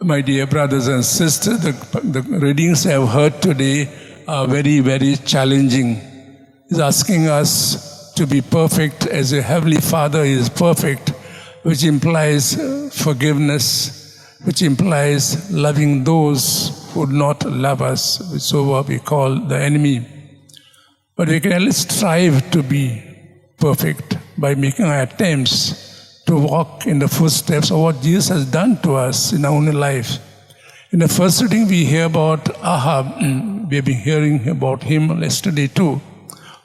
My dear brothers and sisters, the readings I have heard today are very, very challenging. He's asking us to be perfect as your Heavenly Father is perfect, which implies forgiveness, which implies loving those who do not love us, which is what we call the enemy. But we can at least strive to be perfect by making our attempts to walk in the footsteps of what Jesus has done to us in our own life. In the first reading, we hear about Ahab. We have been hearing about him yesterday too,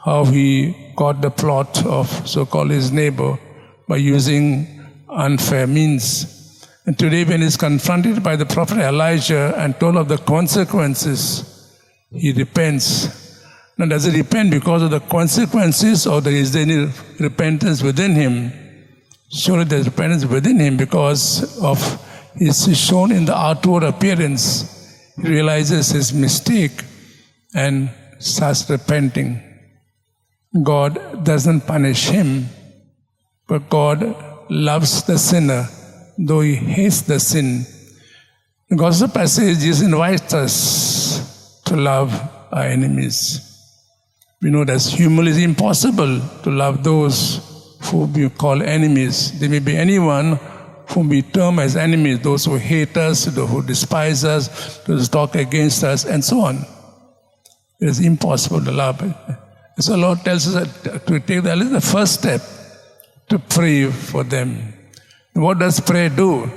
how he caught the plot of so-called his neighbor by using unfair means. And today, when he's confronted by the prophet Elijah and told of the consequences, he repents. Now, does he repent because of the consequences, or is there any repentance within him? Surely there's repentance within him because of his shown in the outward appearance. He realizes his mistake and starts repenting. God doesn't punish him, but God loves the sinner, though he hates the sin. In the gospel passage, Jesus invites us to love our enemies. We know that humanly it's impossible to love those whom we call enemies. There may be anyone whom we term as enemies, those who hate us, those who despise us, those who talk against us, and so on. It is impossible to love. So the Lord tells us that to take the first step to pray for them. And what does prayer do?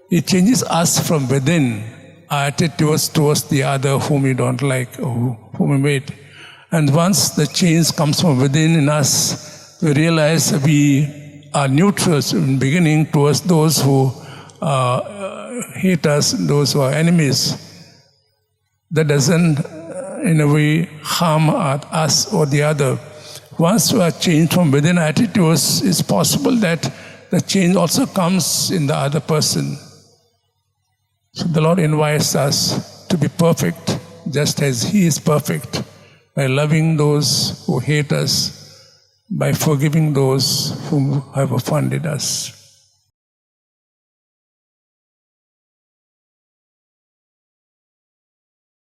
It changes us from within, our attitudes towards the other whom we don't like or whom we hate. And once the change comes from within in us, we realize we are neutrals in the beginning towards those who hate us, those who are enemies. That doesn't, in a way, harm us or the other. Once we are changed from within our attitudes, it's possible that the change also comes in the other person. So the Lord invites us to be perfect, just as He is perfect, by loving those who hate us, by forgiving those who have offended us.